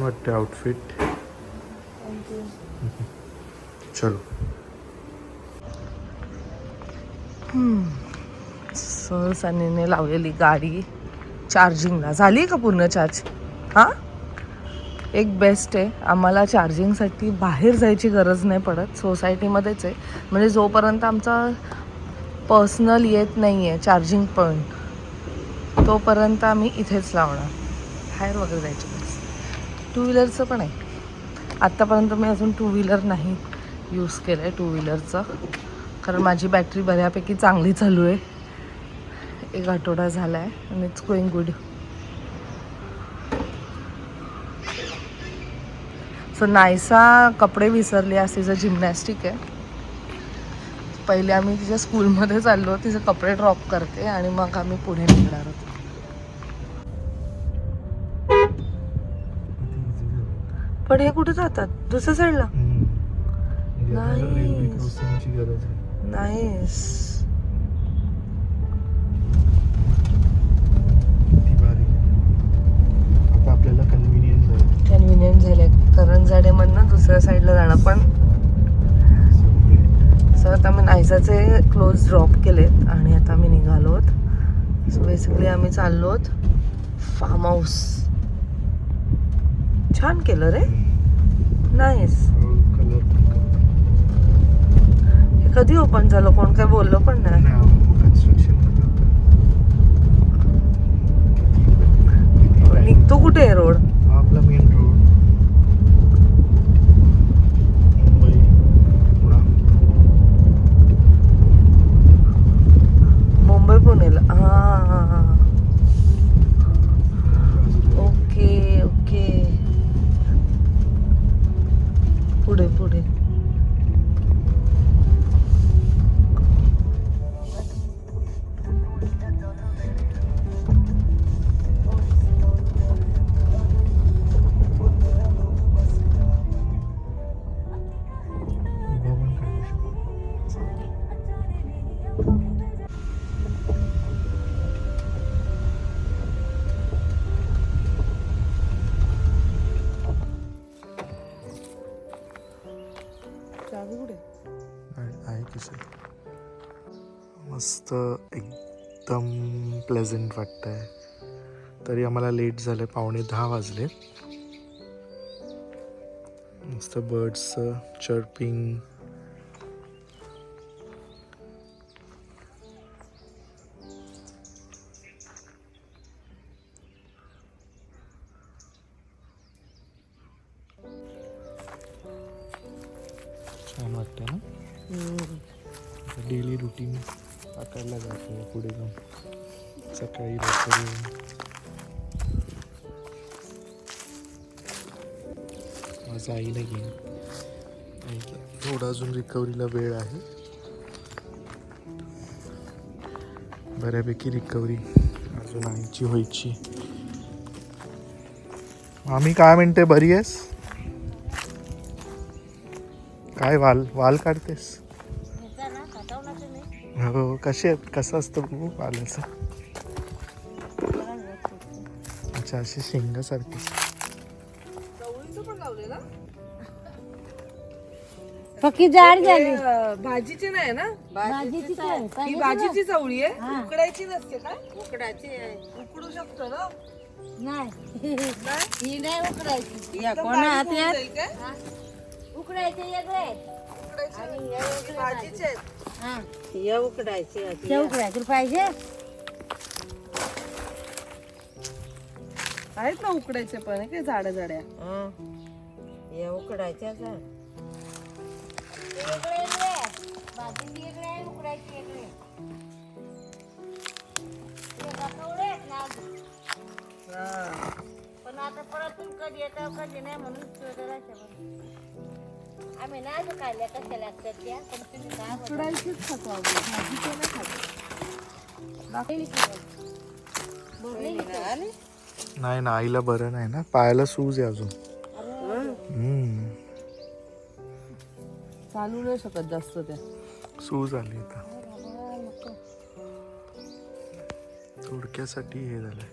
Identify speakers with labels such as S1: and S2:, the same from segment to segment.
S1: वाटते आउटफिट. चलो.
S2: सनीने लावलेली गाडी चार्जिंगला. झाली का पूर्ण चार्ज? हां, एक बेस्ट आहे. आम्हाला चार्जिंगसाठी बाहेर जायची गरज नाही पडत, सोसायटीमध्येच आहे. म्हणजे जोपर्यंत आमचा पर्सनल येत नाही आहे चार्जिंग पॉईंट, तोपर्यंत आम्ही इथेच लावणार. बाहेर वगैरे जायची गरज. टू व्हीलरचं पण आहे. आत्तापर्यंत मी अजून टू व्हीलर नाही यूज केलं आहे, टू व्हीलरचं, कारण माझी बॅटरी बऱ्यापैकी चांगली चालू आहे. 1 आठवडा झाला आहे आणि it's going good. So Naysa कपडे विसरली. आज तिचं जिम्नॅस्टिक आहे. पहिले आम्ही तिच्या स्कूलमध्ये चाललो, तिचे कपडे ड्रॉप करते आणि मग आम्ही पुढे निघणार आहोत. पण हे कुठे जातात? दुसऱ्या साईडला? नाईस.
S1: आपल्याला
S2: कन्व्हिनियंट झाले. करंजाडेमधनं दुसऱ्या साईडला जाणं. पण सर आता आम्ही नायसाचे क्लोज ड्रॉप केलेत आणि आता आम्ही निघालो आहोत. सो बेसिकली आम्ही चाललो आहोत फार्म हाऊस. छान केलं रे, नाईस. हे कधी ओपन झालं? कोण काय बोललं पण नाही. निघतो कुठे आहे रोड?
S1: आपला मेन रोड.
S2: मुंबई पुणेला. हां हां हां, ओके ओके. पुढे पुढे.
S1: आहे किशोर. मस्त एकदम प्लेझंट वाटतंय. तरी आम्हाला लेट झालं, 9:45 वाजले. मस्त बर्ड्सचं चर्पिंग. छान वाटतं ना. डेली रुटीन आकारला जातो पुढे जाऊन. सकाळी लवकर येऊन माझं आईला घेईन. थोडा अजून रिकव्हरीला वेळ आहे. बऱ्यापैकी रिकव्हरी अजून आईची व्हायची. आम्ही काय म्हणते, बरी आहेस? काय वाल काढतेस? हो. कसे आहेत? कसं असतं बघू वालाचं? अच्छा, अशी शेंगासारखी.
S3: पक्की जाड झाली.
S2: भाजीची नाही ना?
S3: भाजीचीच आहे.
S2: ही भाजीची चवळी आहे, उकडायची नसते काय?
S3: उकडायची आहे.
S2: उकडू शकतो ना?
S3: नाही ही नाही उकडायची.
S2: या कोणा हातात
S3: उकडायचे वेगळे
S2: उकडायची भाजीचे आहेत.
S3: हा,
S4: या उकडायची
S3: ते उकडायची पाहिजे.
S2: आहेत ना उकडायचे पण, काय झाड्या झाड्या.
S4: या उकडायच्या
S3: भाजी वेगळे आहे, उकडायची वेगळे. पण आता परत कधी येतं कधी नाही म्हणून आम्ही नाही असं खाल्ल्या कशा लागतात त्या. पण तुम्ही काय
S2: उकडायचीच खातो आम्ही, भाजीचे नाही खातो.
S1: नाही ना, आईला बरं नाही ना, पायाला सूज आहे अजून.
S2: चालू नाही शकत जास्त त्या.
S1: सूज आली आता. थोडक्यासाठी हे झालंय.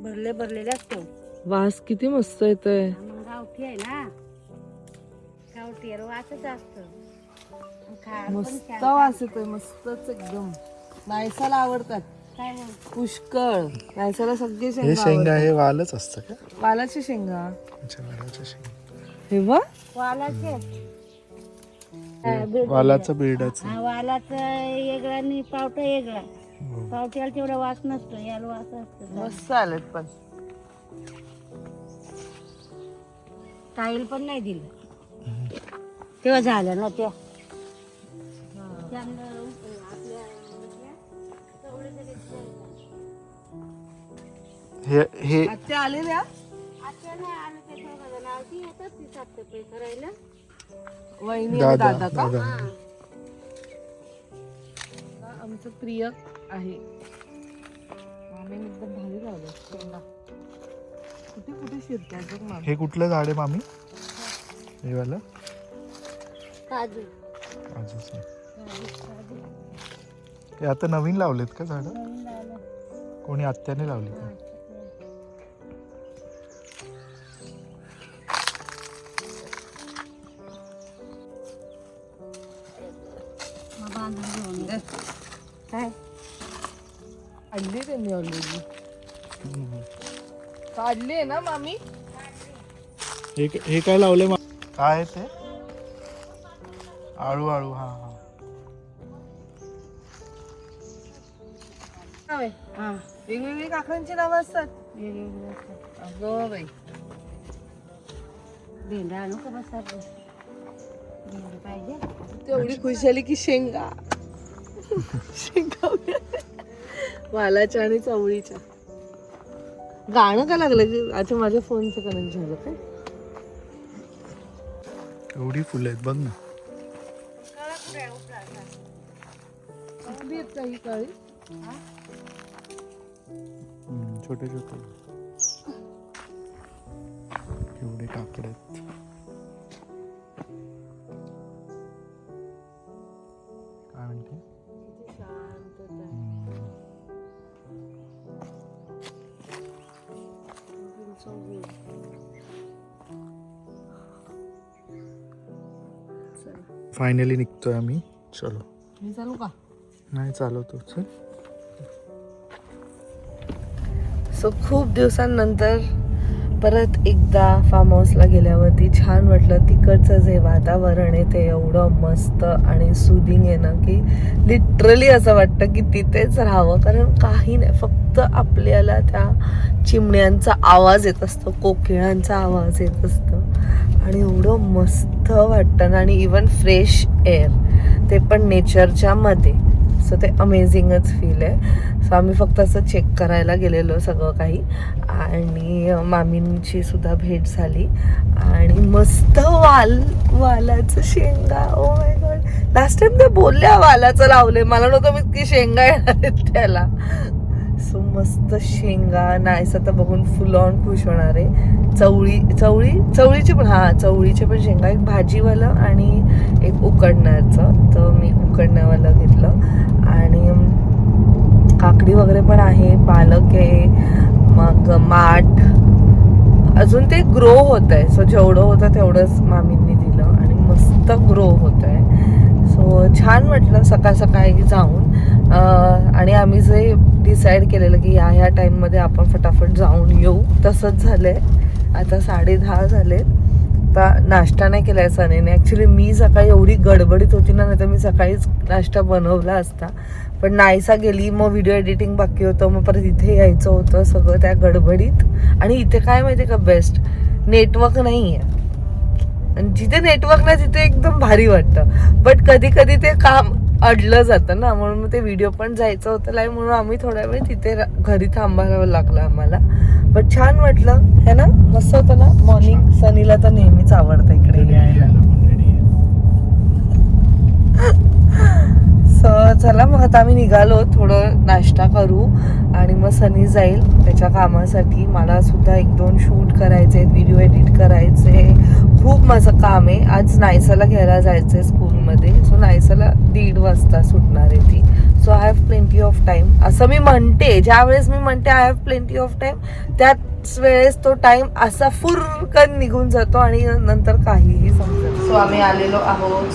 S3: भरलेले असतो.
S2: वास किती मस्त येतोय.
S3: मग गावठी आहे ना, गावठी आहे, वासच असतं. खा पण
S2: मस्त
S3: छान.
S2: वास येतोय, मस्तच एकदम. नायसाला आवडतात
S3: काय मग
S2: पुष्कळ. नायसाला सगळे
S1: हे
S2: शेंगा
S1: शेंगा
S2: आवडतात.
S1: हे वालच असतं का?
S2: वालाची शेंगा.
S1: अच्छा, वालाच्या शेंगा.
S2: हे बघ
S3: वालाचे
S1: वालाचं बेडाचं.
S3: हा, वालाचं वेगळं आणि पावटा वेगळा.
S1: हो.
S3: पावट्याला तेवढा वास नसतो, याला वास असतो.
S2: मस्त आलेत पण.
S3: टाईल पण नाही दिलं तेव्हा झालं ना त्या
S1: हे हे
S2: आत्या आलेल्या.
S3: करायला
S2: वहिनी आणि
S1: दादा
S2: दादा का?
S1: दादा.
S2: आमचं प्रिय आहे. मामी एकदम भारी लावलं शेंगा. कुठे कुठे शिरतात बघ मामी.
S1: हे कुठलं झाड आहे मामी? हे वाला
S3: काजू
S1: काजूचं. हे आता नवीन लावलेत का झाड? कोणी आत्याने लावली का?
S3: काय
S2: आणली त्यांनी ऑलरेडी. काढली आहे ना मामी?
S1: हे काय लावले? काय आहे ते? आळू आळू. हा हा.
S2: हा, वेगवेगळी काकडांची नावं असतात. अगं बाई,
S3: भेंडा आणू का बसा भेंडा पाहिजे.
S2: तेवढी खुश झाली की शेंगा. शेंगा वालाच्या आणि चवळीच्या. गाणं का लागलं की? आता माझ्या फोनचं कनेक्ट झालं काय?
S1: एवढी फुलं आहेत बघ ना.
S2: कुठली आहेत का ही काळी?
S1: छोटे छोटे एवढे काकड आहेत. काय म्हणते? फायनली निघतोय आम्ही. चलो.
S2: मी चालू का?
S1: नाही चालवतो. चल.
S2: सो खूप दिवसांनंतर परत एकदा फार्म हाऊसला गेल्यावरती छान वाटलं. तिकडचं जे वातावरण आहे ते एवढं मस्त आणि सुदिंग आहे ना की लिटरली असं वाटतं की तिथेच राहावं. कारण काही नाही, फक्त आपल्याला त्या चिमण्यांचा आवाज येत असतो, कोकिळांचा आवाज येत असतो आणि एवढं मस्त वाटतं ना. आणि इवन फ्रेश एअर, ते पण नेचरच्या मध्ये. सो ते अमेझिंगच फील आहे. सो आम्ही फक्त असं चेक करायला गेलेलो सगळं काही. आणि मामींची सुद्धा भेट झाली. आणि मस्त वालाचं शेंगा. Oh my God, last time ते बोलल्या वालाचं लावले, मला नव्हतं मी की शेंगा येणार आहेत त्याला. सो मस्त शेंगा. नाहीस आता बघून फुल ऑन खुश होणार आहे. चवळीची पण, हा चवळीचे पण शेंगा. एक भाजीवालं आणि एक उकडण्याचं. तर मी उकडण्यावालं घेतलं. आणि काकडी वगैरे पण आहे, पालक आहे, मग माठ. अजून ते ग्रो होत आहे. सो जेवढं होतं तेवढंच मामींनी दिलं आणि मस्त ग्रो होत आहे. सो छान वाटलं सकाळ सकाळी जाऊन. आणि आम्ही जे डिसाईड केलेलं की ह्या टाईममध्ये आपण फटाफट जाऊन येऊ, तसंच झालं आहे. आता 10:30 झाले. आता नाश्ता नाही केला आहे सनीने. ॲक्च्युली मी सकाळी एवढी गडबडीत होती ना, नाही तर मी सकाळीच नाश्ता बनवला असता. पण नाहीसा गेली, मग व्हिडिओ एडिटिंग बाकी होतं, मग परत इथे यायचं होतं, सगळं त्या गडबडीत. आणि इथे काय माहिती आहे का बेस्ट, नेटवर्क नाही आहे. आणि जिथे नेटवर्क नाही तिथे एकदम भारी वाटतं. बट कधी कधी ते काम अडलं जातं ना, म्हणून मग ते व्हिडिओ पण जायचं होतं लाईव्ह, म्हणून आम्ही थोड्या वेळ तिथे घरी थांबायला लागलं आम्हाला. बट छान वाटलं है ना, मस्त होतं ना मॉर्निंग. सनीला तर नेहमीच आवडतं इकडे यायला. चला मग आता आम्ही निघालो, थोडं नाश्ता करू आणि मग सनी जाईल त्याच्या कामासाठी. मला सुद्धा 1-2 शूट करायचे, व्हिडिओ एडिट करायचे, खूप माझं काम आहे. आज नायसाला घ्यायला जायचं आहे स्कूलमध्ये. सो नायसाला 1:30 वाजता सुटणार आहे ती. So I have plenty of time असं मी म्हणते. ज्या वेळेस मी म्हणते I have plenty of time त्याच वेळेस तो टाइम असा फुरकन निघून जातो आणि नंतर काहीही समजत. सो आम्ही आलेलो आहोत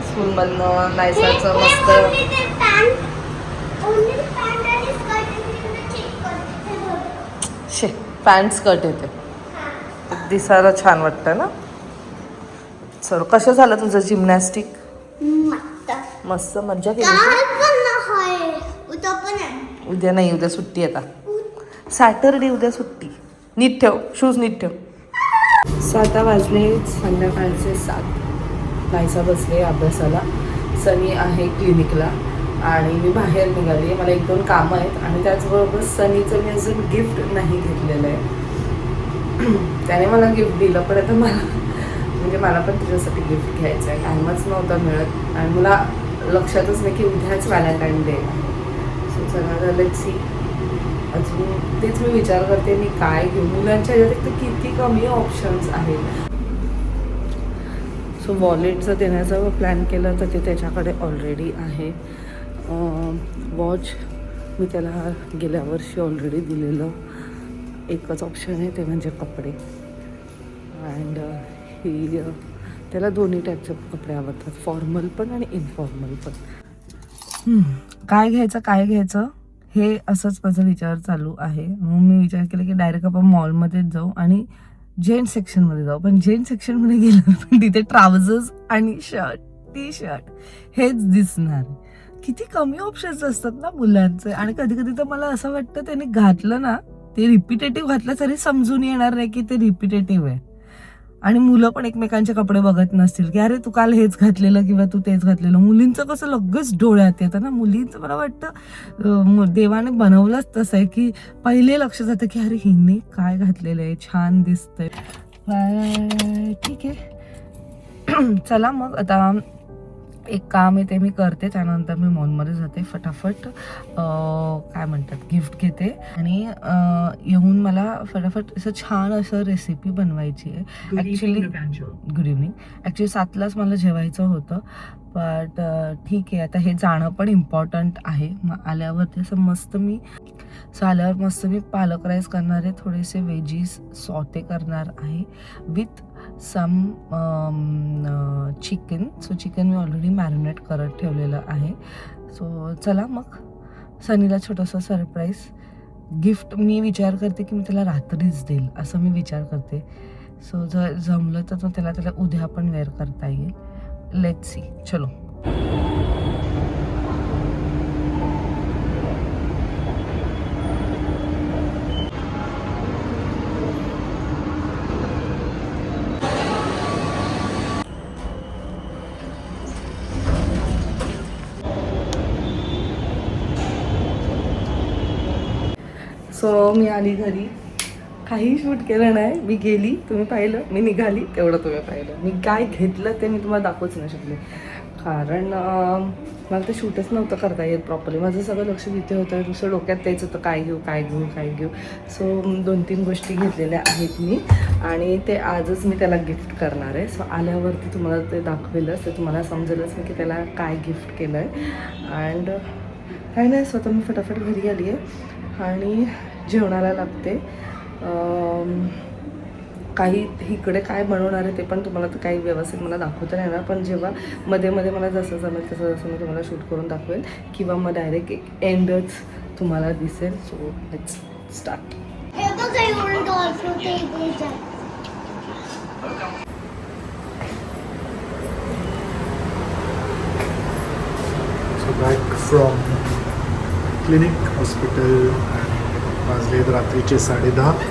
S2: स्कूलमधनं. नायसाचं मस्त पॅन्ट स्कर्ट येते, दिसायला छान वाटतं ना. चल कसं झालं तुझं जिम्नॅस्टिक? मस्त मज्जा केली. उद्या नाही, उद्या सुट्टी आता. सॅटरडे उद्या सुट्टी. नीट ठेव, शूज नीट ठेव. 7 वाजले, संध्याकाळचे 7. नायसा बसले अभ्यासाला, सनी आहे क्लिनिकला आणि मी बाहेर निघाली. मला 1-2 कामं आहेत आणि त्याचबरोबर सनीचं मी अजून गिफ्ट नाही घेतलेलं आहे. त्याने मला गिफ्ट दिलं पण आता मला पण तुझ्यासाठी गिफ्ट घ्यायचं आहे. टायमच नव्हता मिळत आणि मला लक्षातच नाही की उद्याच व्हॅलेंटाईन डे आहे. सो चला लेट्स सी. अजून तेच मी विचार करते मी काय घेऊ. मुलांच्या ह्याच्यात तर किती कमी ऑप्शन्स आहेत. सो वॉलेटचं देण्याचा प्लॅन केलं तर ते त्याच्याकडे ऑलरेडी आहे. वॉच मी त्याला गेल्या वर्षी ऑलरेडी दिलेलं. एकच ऑप्शन आहे ते म्हणजे कपडे. अँड ही त्याला दोन्ही टाईपचे कपडे आवडतात, फॉर्मल पण आणि इनफॉर्मल पण. काय घ्यायचं हे असंच माझा विचार चालू आहे. मग मी विचार केला की डायरेक्ट आपण मॉलमध्येच जाऊ आणि जेंट सेक्शनमध्ये जाऊ. पण जेंट सेक्शनमध्ये गेलं पण तिथे ट्राउझर्स आणि शर्ट, टी शर्ट हेच दिसणार. किती कमी ऑप्शन्स असतात ना मुलांचे. आणि कधी कधी तर मला असं वाटतं त्यांनी घातलं ना, ते रिपिटेटिव्ह घातलं तरी समजून येणार नाही की ते रिपिटेटिव्ह आहे. आणि मुलं पण एकमेकांचे कपडे बघत नसतील की अरे तू काल हेच घातलेलं किंवा तू तेच घातलेलं. मुलींचं कसं लगेच डोळ्यात येतं ना. मुलींचं मला वाटतं देवाने बनवलंच तसं आहे की पहिले लक्ष जातं की अरे हिने काय घातलेलं आहे, छान दिसतंय. ठीक आहे चला मग आता एक काम आहे ते मी करते, त्यानंतर मी मॉलमध्ये जाते फटाफट. काय म्हणतात गिफ्ट घेते आणि येऊन मला फटाफट असं छान असं रेसिपी बनवायची आहे. Actually good evening. ॲक्च्युली 7लाच मला जेवायचं होतं बट ठीक आहे आता हे जाणं पण इम्पॉर्टंट आहे. मग आल्यावर असं मस्त मी पालक राईस करणार आहे. थोडेसे वेजीस सॉटे करणार आहे with some chicken. So chicken मी ऑलरेडी मॅरिनेट करत ठेवलेलं आहे. सो चला मग सनीला छोटंसं सरप्राईज गिफ्ट मी विचार करते की मी त्याला रात्रीच देईल असं मी विचार करते. सो जर जमलं तर त्याला उद्या पण वेअर करता येईल. Let's see. चलो सो मी आली घरी. काही शूट केलं नाही. मी गेली, तुम्ही पाहिलं. मी निघाली, तेवढं तुम्ही पाहिलं. मी काय घेतलं ते मी तुम्हाला दाखवूच नाही शकले कारण मला ते शूटच नव्हतं करता येत प्रॉपरली. माझं सगळं लक्ष तिथे होतं. दुसरं डोक्यात तेच होतं काय घेऊ. सो 2-3 गोष्टी घेतलेल्या आहेत मी आणि ते आजच मी त्याला गिफ्ट करणार आहे. सो आल्यावरती तुम्हाला ते दाखवेलच, तर तुम्हाला समजेलच मी की त्याला काय गिफ्ट केलं आहे. अँड काय नाही, स्वतः मी फटाफट घरी आली आहे आणि जेवणाला लागते. काही इकडे काय बनवणार आहे ते पण तुम्हाला तर काही व्यवस्थित मला दाखवता नाही येणार, पण जेव्हा मध्ये मला जसं जमेल तसं मी तुम्हाला शूट करून दाखवेल किंवा मग डायरेक्ट एक एंडच तुम्हाला दिसेल. So let's start.
S1: So back from clinic hospital आणि वाजलेत रात्रीचे 10:30.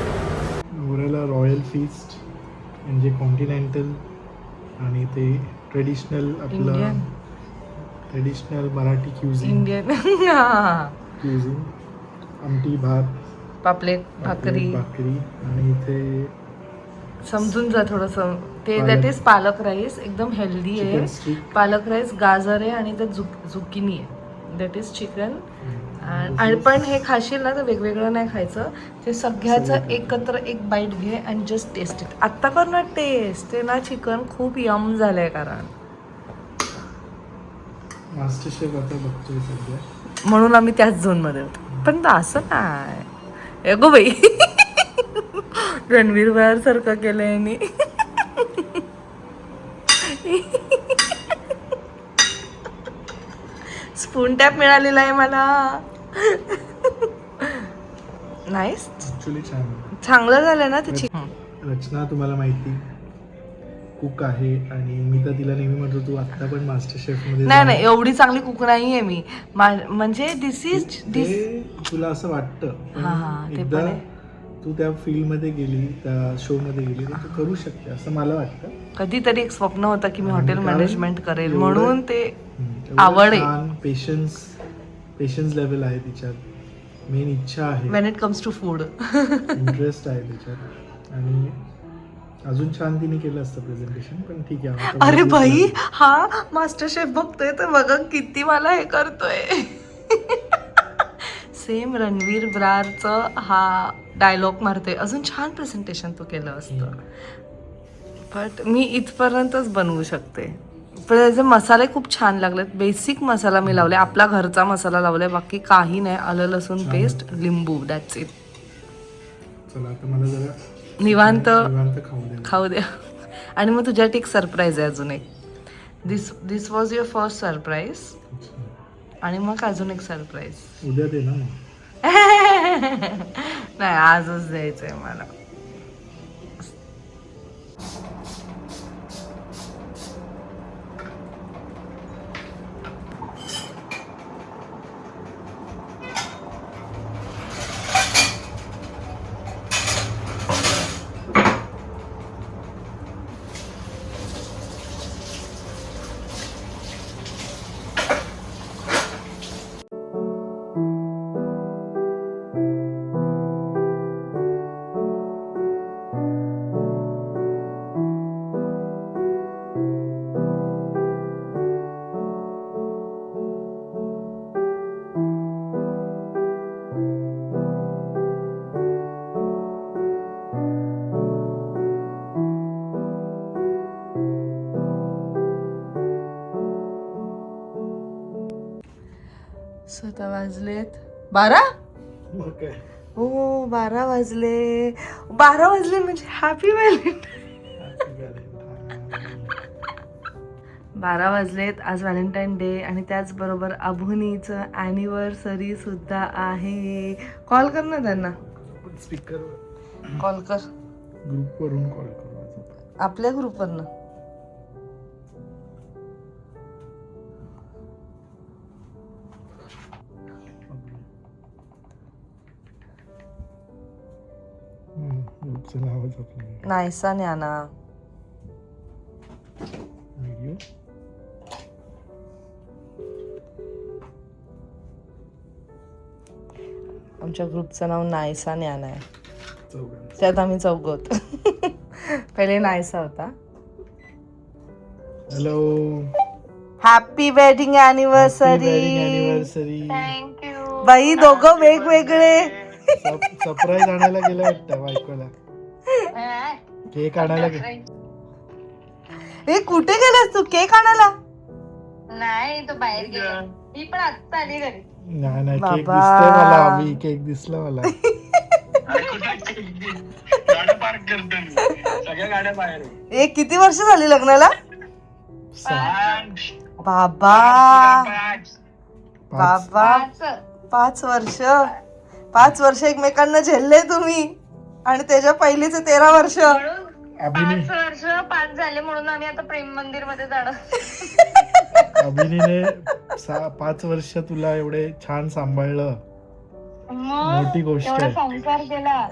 S1: गोऱ्याला रॉयल फीस्ट म्हणजे कॉन्टिनेंटल आणि ते ट्रेडिशनल आपलं traditional Marathi cuisine,
S2: Indian
S1: cuisine, आमटी भात,
S2: पापलेट भाकरी
S1: आणि इथे
S2: समजून जा थोडंसं ते दॅट इज पालक राईस. एकदम हेल्दी आहे.
S1: चिकन स्टिक,
S2: पालक राईस, गाजर आहे आणि त्यात झुकिनी आहे. That is chicken. आणि पण हे खाशील ना तर वेगवेगळं नाही खायचं. ते सगळ्याचं एकत्र एक बाईट घे अँड जस्ट टेस्ट इट. आत्ता कर ना टेस्ट. ते ना चिकन खूप यम झालंय कारण
S1: मास्टर शेफ आता बघतोय सध्या.
S2: म्हणून आम्ही त्याच झोनमध्ये होतो. पण असं नाही गो बाई. रणवीर बाहेर सारखं केलंय यांनी. स्पून टॅप मिळालेला आहे मला. नाईस.
S1: ऍक्च्युली छान.
S2: चांगलं झालं ना त्याची.
S1: रचना तुम्हाला माहिती कुक आहे आणि मी तर तिला नेहमी म्हणतो तू आता पण मास्टर शेफ मध्ये
S2: नाही नाही एवढी चांगली कुक नाहीये मी. म्हणजे दिस इज
S1: ते तुला असं वाटतं पण
S2: हा, ते
S1: एकदा
S2: पण आहे.
S1: तू त्या फील्ड मध्ये गेली त्या शो मध्ये गेली तर तू करू शकते असं मला वाटतं.
S2: कधीतरी एक स्वप्न होतं की मी हॉटेल
S1: कारण
S2: मॅनेजमेंट करेल
S1: एवढं-
S2: म्हणून ते
S1: एवढं
S2: आवड आहे.
S1: छान पेशन्स लेवल आहे तिच्यात. मेन इच्छा आहे,
S2: when it comes to food.
S1: Interest आहे त्याच्यात आणि अजून छान तिने केलं असतं प्रेझेंटेशन. पण ठीक आहे आता
S2: अरे
S1: बघू
S2: भाई
S1: आता.
S2: हा मास्टर शेफ बघतोय तर बघा किती मला हे करतोय. सेम रणवीर ब्रारचं हा डायलॉग मारतोय अजून छान प्रेझेंटेशन तू केलं असतं. बट मी इथपर्यंतच बनवू शकते. पण त्याचे मसाले खूप छान लागलेत. बेसिक मसाला मी लावले, आपला घरचा मसाला लावलाय, बाकी काही नाही. आलं लसूण पेस्ट, लिंबू, दॅट्स इट.
S1: चला आता मला जरा
S2: निवांत
S1: खाऊ दे.
S2: खाऊ द्या. आणि मग तुझ्यासाठी एक सरप्राईज आहे अजून एक. दिस वॉज युअर फर्स्ट सरप्राईज आणि मग अजून एक सरप्राईज.
S1: उद्या दे ना मग.
S2: नाही आजच द्यायचंय मला. स्वतः वाजलेत 12.
S1: मग काय
S2: हो 12 वाजले. 12 वाजले म्हणजे हॅपी व्हॅलेंटाईन. 12 वाजलेत. आज व्हॅलेंटाईन डे आणि त्याचबरोबर अभुनीचं ॲनिव्हर्सरी सुद्धा आहे. कॉल कर ना त्यांना.
S1: स्पीकर
S2: कॉल कर.
S1: ग्रुप वरून कॉल करू आता.
S2: आपल्या ग्रुपवरनं.
S1: ग्रुपचं नावच आपलं
S2: नाहीसा न्याना.
S1: व्हिडिओ.
S2: आमच्या ग्रुपचं नाव नायसा न्याना आहे.
S1: चौघांचं.
S2: त्यात आम्ही चौघत. पहिले नायसा होता.
S1: Hello.
S2: Happy wedding anniversary.
S1: Anniversary.
S2: बाई दोघं वेगवेगळे.
S1: सरप्राईज आणायला गेलं वाटतं बायकोला. केक आणायला
S2: ए कुठे गेलास तू केक आणायला?
S3: नाही तो बाहेर गेला. मी पण आता आली घरी.
S1: नाही केक
S2: बाबा.
S1: दिसतोय मला. आम्ही केक दिसला मला.
S5: गाड्या पार्क करतो मी. सगळ्या गाड्या बाहेर आहे.
S2: ए किती वर्ष झाली लग्नाला? बाबा बाबा 5 वर्ष. 5 वर्ष एकमेकांना झेलले तुम्ही आणि त्याच्या पहिलीचे 13 वर्ष.
S1: अभिनी
S3: 5 वर्ष 5 झाले म्हणून आम्ही आता प्रेम मंदिर मध्ये जाणार.
S1: अभिनीने 5 वर्ष तुला एवढे छान सांभाळलं. मोठी गोष्ट
S3: एवढा
S1: आहे.
S3: संसार केला.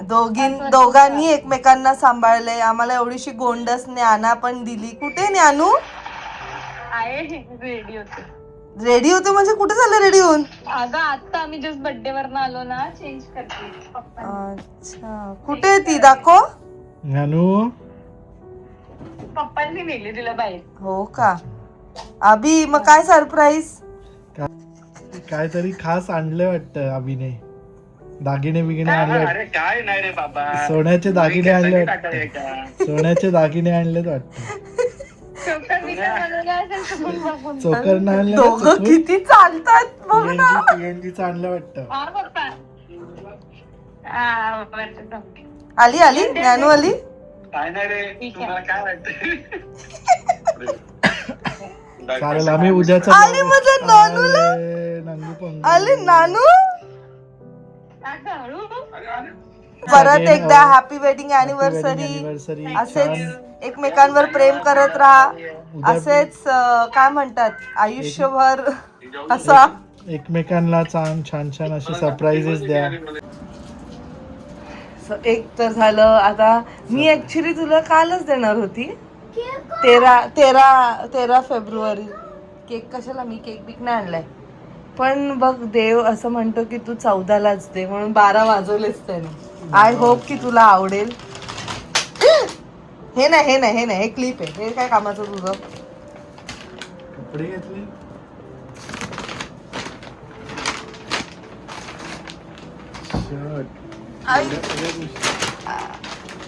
S2: दोघांनी एकमेकांना सांभाळले. आम्हाला एवढीशी गोंडस ज्ञाना पण दिली. कुठे ज्ञानू?
S3: आहे रेडी होते.
S2: रेडी होते म्हणजे कुठे झालं रेडी होऊन?
S3: अगं आता आम्ही जस्ट बर्थडे वरनं आलो ना. चेंज करते.
S2: अच्छा कुठे आहे ती? दाखव.
S1: ज्ञानू
S3: पप्पांनी नेले तिला बाहेर.
S2: हो का? अभि मग काय सरप्राईज?
S1: काहीतरी खास आणलं वाटतं अभिने. दागिने बिगिने आणले.
S5: अरे काय नाही रे बाबा.
S1: सोन्याचे दागिने आणले
S5: टाकले
S1: वाटतं.
S5: का?
S1: सोन्याचे दागिने आणलेत वाटतं. चोकर नाही
S2: दोघं किती चालतात बघ ना.
S1: PNG आणलं वाटतं.
S2: आली आली ज्ञानू आली.
S5: काय नाही रे, तुम्हाला काय वाटतं?
S1: चालेल आम्ही उद्याचा
S2: आली माझ्या नानूला.
S1: नानू पण
S2: आली नानू. परत एकदा हॅपी वेडिंग अॅनिव्हर्सरी. असेच एकमेकांवर प्रेम करत राहा. असेच काय म्हणतात आयुष्यभर असा
S1: एकमेकांना छान छान असे सरप्राईजेस द्या.
S2: एक तर झालं. आता मी ऍक्च्युली तुला कालच देणार होती 13 फेब्रुवारी. केक कशाला, मी केक बिक नाही आणलाय. पण बघ देव असं म्हणतो की तू 14लाच दे, म्हणून 12 वाजवलेच त्याने. आय होप की तुला आवडेल. हे नाही हे क्लिप आहे. हे काय कामाचं तुझं.
S1: कपडे घेतले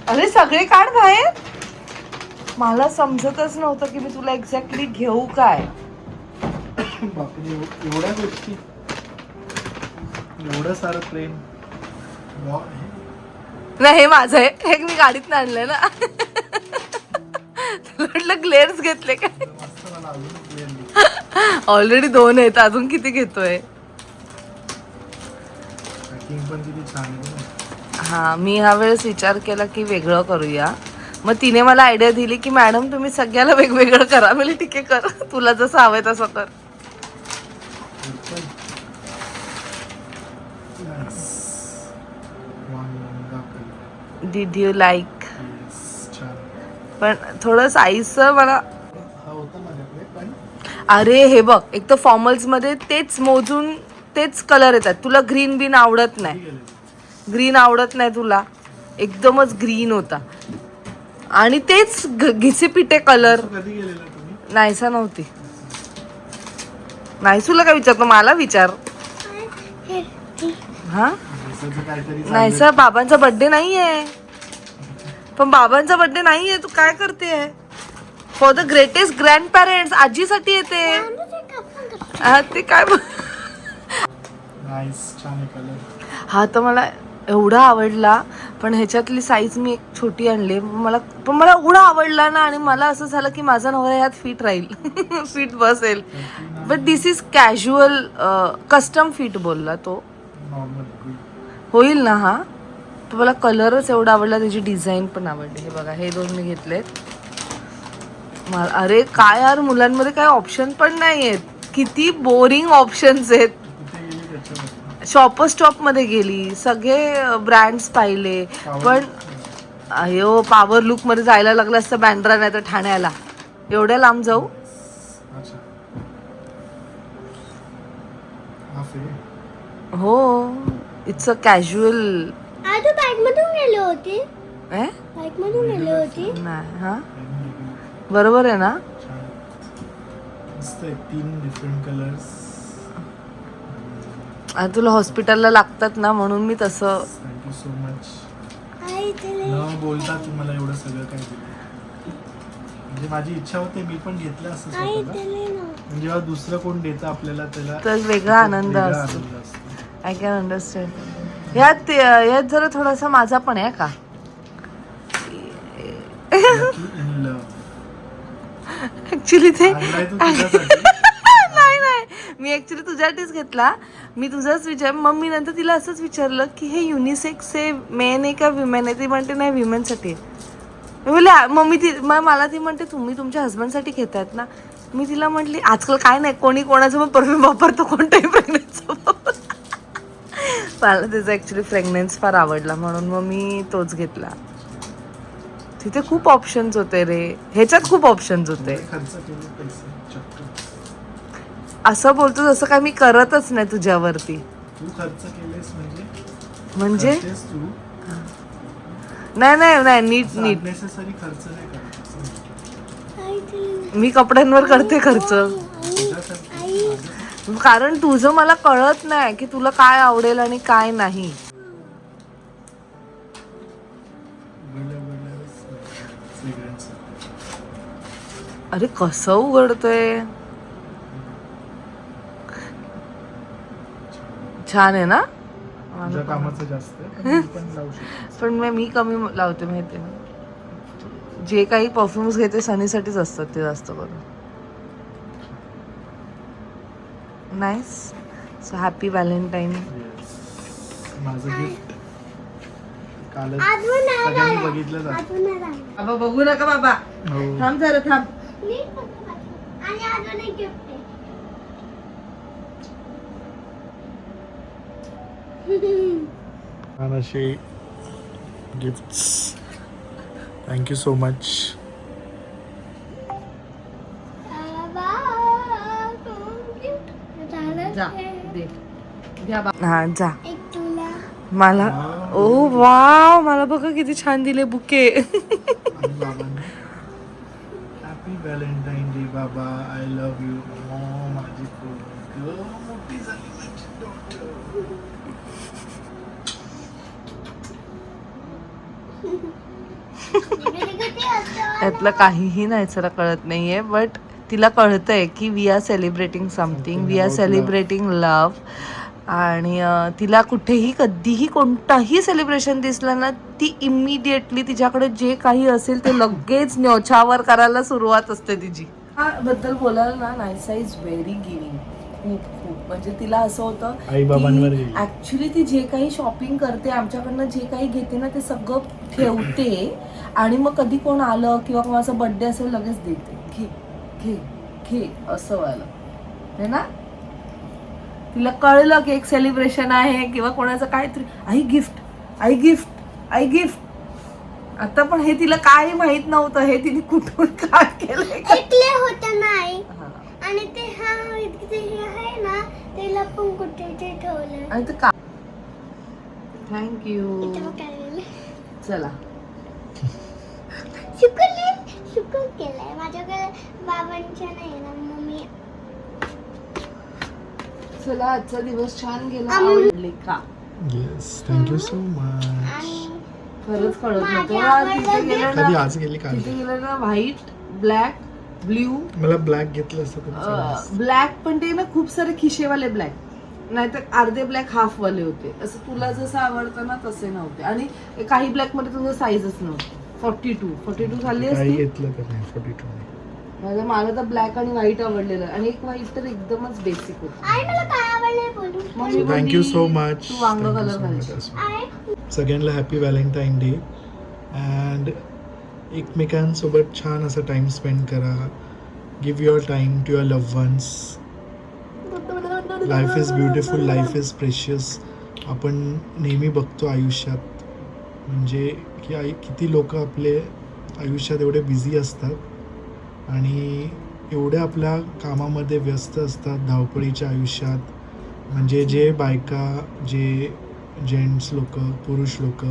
S2: अरे सगळे काढ बाहेर. मला समजतच नव्हतं की मी तुला एक्झॅक्टली घेऊ काय.
S1: बापरे एवढ्या गोष्टी, एवढं सारं प्रेम.
S2: नाही हे माझं आहे. हे मी गाडीत आणलंय ना. तुला वाटलं ग्लेअर्स घेतले काय. ऑलरेडी 2 आहेत, अजून किती घेतोय.
S1: पण किती छान आहे.
S2: हा मी ह्या वेळेस विचार केला की वेगळं करूया. मग तिने मला आयडिया दिली की मॅडम तुम्ही सगळ्याला वेगवेगळं करा. म्हणजे ठीक आहे कर, तुला जसं हवंय तसं कर. Did you like. पण थोडं साईजचं मला. अरे हे बघ, एक तर फॉर्मल्स मध्ये तेच मोजून तेच कलर येतात. तुला ग्रीन बिन आवडत नाही. ग्रीन आवडत नाही तुला. एकदमच ग्रीन होता आणि तेच घिसेपिटे कलर. नाहीसा नव्हती. नाहीसूला काय विचारतो, मला विचार. हा नाहीसा बाबांचा बर्थडे नाहीये. पण बाबांचा बर्थडे नाहीये. तू काय करते. For the greatest grandparents. आजीसाठी येते. ते काय हा तर मला एवढा आवडला. पण ह्याच्यातली साईज मी एक छोटी आणली. पण मला एवढा आवडला ना. आणि मला असं झालं की माझा नवरा ह्यात फिट राहील. फिट बसेल. But this is casual custom fit बोलला तो. होईल ना. हा तर मला कलरच एवढा आवडला. त्याची डिझाईन पण आवडली. हे बघा हे 2 मी घेतलेत. अरे काय यार, मुलांमध्ये काय ऑप्शन पण नाही आहेत. किती बोरिंग ऑप्शन्स आहेत. शॉपर स्टॉप मध्ये गेली, सगळे ब्रँड्स पाहिले. पण अयो पॉवर लुक मध्ये जायला लागलं असतं बँड्रा नाही तर ठाण्याला. एवढ्या लांब जाऊ. हो इट्स अ कॅज्युअल. नाही हा बरोबर आहे ना.
S1: 3 डिफरंट कलर्स.
S2: तुला हॉस्पिटलला लागतात ना, म्हणून मी तसं.
S1: Thank you so much. न बोलता तुम्हाला एवढं सगळं काय दिलं. म्हणजे माझी इच्छा होते मी पण घेतलं असं स्वतःला. म्हणजे जेव्हा दुसरं कोण देतं आपल्याला त्याला
S2: तर वेगळा आनंद असतो. I can understand. यात जरा थोडासा माझा पण आहे का. ऍक्च्युली ते नाही मी ऍक्च्युली तुझ्यासाठीच घेतला. मी तुझाच विचार. मग मी नंतर तिला असंच विचारलं की हे युनिसेक्स आहे, मेन आहे का विमेन आहे. ती म्हणते नाही विमेनसाठी. मला ती म्हणते तुम्ही तुमच्या हस्बंडसाठी घेतात ना. मी तिला म्हटली आजकाल काय नाही कोणी कोणाचं पण परफ्यूम वापरतो कोणत्याही फ्रेग्रन्सचं. मला त्याचा ऍक्च्युली फ्रेग्रन्स फार आवडला म्हणून मग मी तोच घेतला. तिथे खूप ऑप्शन्स होते रे. ह्याच्यात खूप ऑप्शन्स होते. असं बोलतो जसं काय मी करतच नाही तुझ्यावरती.
S1: तू खर्च केलेस
S2: म्हणजे नाही नीट
S1: नेसेसरी खर्च नाही करत.
S2: मी कपड्यांवर करते खर्च. कारण तुझं मला कळत नाही की तुला काय आवडेल आणि काय नाही. अरे कसं उघडतोय. छान आहे ना.
S1: तुझ्या कामाचं जास्त आहे, पण मी पण लावू शकतो.
S2: पण मी कमी लावते माहिती ना. जे काही परफ्युम्स घेते सनीसाठीच असतात ते जास्त करून. Nice. So happy Valentine.
S1: Yes. माझं गिफ्ट कालच सगळ्यांनी बघितलं जातं.
S2: बाबा बघू नका बाबा.
S1: हो.
S2: थांब जरा थांब.
S3: आणि अजून एक गिफ्ट आहे.
S1: छान असे गिफ्ट्स. Thank you so much.
S2: जा दे. घ्या बा. हा जा.
S3: एक तुला.
S2: मला ओ वाव, मला बघा किती छान दिले बुके.
S1: आणि बाबांनी हॅपी व्हॅलेंटाईन डे बाबा, आय लव्ह यू. माझी मोठी झाली माझी daughter.
S2: त्यातलं काहीही नाही चला कळत नाहीये, बट तिला कळतंय की we are celebrating something, we are celebrating love. आणि तिला कुठेही कधीही कोणताही सेलिब्रेशन दिसलं ना, ती इमिडिएटली तिच्याकडे जे काही असेल ते लगेच न्योछावर करायला सुरुवात असते तिची. बद्दल बोलायला ना, नायसा इज व्हेरी गिव्हिंग. खूप खूप म्हणजे तिला असं होतं
S1: आई-बाबांवर
S2: ऍक्च्युली ती जे काही शॉपिंग करते आमच्याकडनं, जे काही घेते ना, ते सगळं ठेवते आणि मग कधी कोण आलं किंवा कोणाचा बर्थडे असेल लगेच देते. घे घे घे असं व्हायला है ना. तिला कळलं की एक सेलिब्रेशन आहे किंवा कोणाचं काहीतरी, आई गिफ्ट आई गिफ्ट आई गिफ्ट. आता पण हे तिला काही माहित नव्हतं, हे तिने कुठून काय केलंय.
S3: इथले होते नाही आणि ते हे आहे ना, ते लपून कुठे ते ठेवलं.
S2: आणि ते का. थँक्यू.
S3: इथं बघ काय लिहिलंय.
S2: चला
S3: शुक्र केलंय माझ्याकडे. बाबांच्या नाही ना, मम्मी.
S2: चला आजचा दिवस छान गेला. आवडले का.
S1: Yes, thank you so much.
S3: आणि
S2: खरंच कळत
S3: माझ्या
S2: नव्हतं.
S3: आवडलं
S2: तिथे गेलं
S1: कधी
S2: ना,
S1: आज गेली काल.
S2: तिथे गेलं ना, व्हाईट ब्लॅक ब्ल्यू
S1: मला ब्लॅक घेतलं असतं तरी चाललं असतं.
S2: ब्लॅक, पण ते ना खूप सारे खिशेवाले ब्लॅक, नाहीतर अर्धे ब्लॅक हाफ वाले होते. असं तुला जसं आवडतं ना तसे नव्हते. आणि काही ब्लॅक मध्ये तुझं साईजच नव्हतं. 42 झाली
S1: काही
S2: असती.
S1: घेतलं का नाही 42 नाही.
S2: मला तर ब्लॅक आणि व्हाईट आवडलेलं, आणि एक व्हाईट तर एकदमच बेसिक होतं.
S3: आई मला काय आवडलंय बोलू.
S2: मग मी
S1: थँक्यू
S2: बोलली,
S1: सो मच.
S2: तू वांग कलर घालशील.
S1: सगळ्यांना हॅपी व्हॅलेंटाईन डे. अँड एकमेकांसोबत छान असं टाइम स्पेंड करा. Give your time to your love ones. Life is beautiful, life is precious. आपण नेहमी बघतो आयुष्यात, म्हणजे की किती लोक आपले आयुष्यात एवढे बिझी असतात आणि एवढ्या आपल्या कामामध्ये व्यस्त असतात धावपळीच्या आयुष्यात. म्हणजे जे बायका, जे जेंट्स लोक, पुरुष लोक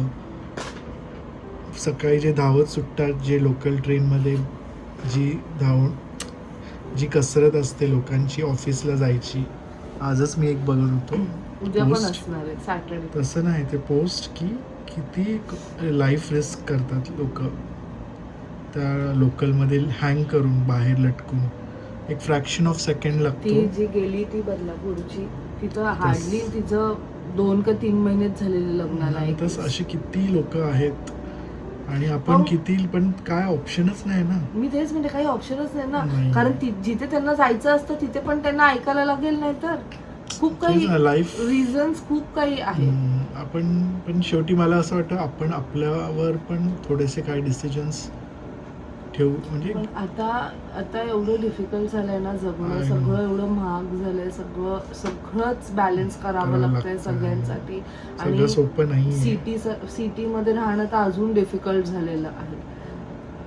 S1: सकाळी जे धावत सुटतात, जे लोकल ट्रेनमध्ये जी कसरत असते लोकांची ऑफिसला जायची. आजच मी एक बघत होतो
S2: उद्या पण
S1: पोस्ट.
S2: असणार आहे सॅटर्डे.
S1: तसं नाही ते पोस्ट की किती लाईफ रिस्क करतात लोक त्या लोकलमध्ये हँग करून, बाहेर लटकून. एक फ्रॅक्शन ऑफ सेकंड
S2: ती
S1: लागतो.
S2: जी गेली ती बदलापूरची, तिथं हार्डली तिचं 2 का 3 महिनेच झालेले लग्नाला.
S1: तसं असे किती लोक आहेत आणि आपण
S2: पण-
S1: किती, पण काय ऑप्शनच नाही ना.
S2: मी तेच म्हणजे काही ऑप्शनच नाही ना.
S1: नाही.
S2: कारण जिथे त्यांना जायचं असतं तिथे पण त्यांना ऐकायला लागेल, नाही तर खूप काही
S1: लाईफ
S2: रिझन्स खूप काही आहे.
S1: आपण पण शेवटी मला असं वाटतं आपण आपल्यावर पण थोडेसे काही डिसिजन्स ठेवू. म्हणजे
S2: पण आता एवढं डिफिकल्ट झालंय ना जगणं.
S1: आहे.
S2: सगळं एवढं महाग झालंय. सगळंच बॅलन्स करावं लागतंय सगळ्यांसाठी.
S1: सगळं
S2: आणि
S1: सोपं नाही.
S2: सिटीमध्ये राहणं तर अजून डिफिकल्ट झालेलं आहे.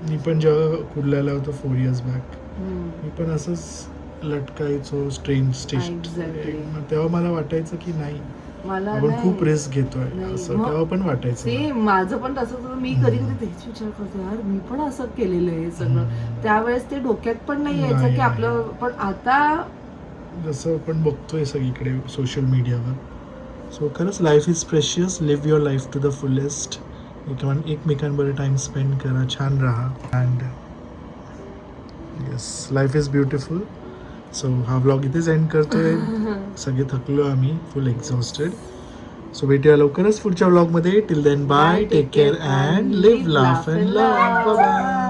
S1: मी पण जेव्हा कुर्ल्याला होतो 4 years बॅक,
S2: हम्म.
S1: मी पण असंच लटकायचो ट्रेन स्टेशन.
S2: Exactly.
S1: तेव्हा मला वाटायचं की नाही
S2: मला
S1: आपण
S2: नाही.
S1: खूप रिस्क घेतोय
S2: नाही.
S1: असं
S2: मग
S1: तेव्हा पण वाटायचं.
S2: ते माझं पण तसंच होतं. मी कधी कधी तेच विचार करते, यार मी पण असं केलेलं आहे सगळं. त्यावेळेस ते डोक्यात पण नाही यायचं
S1: नाही,
S2: की आपलं. पण आता
S1: जसं आपण बघतोय सगळीकडे सोशल मीडियावर. सो खरंच life is precious. Live your life to the fullest. एकमेकांबरोबर टाइम स्पेंड करा, छान राहा. And yes, life is beautiful. So हा व्लॉग इथेच एंड करतोय. सगळे थकलो आम्ही, फुल एक्झॉस्टेड. सो भेटूया लवकरच पुढच्या व्लॉगमध्ये. Till then bye, take care and live, laugh and love. Bye.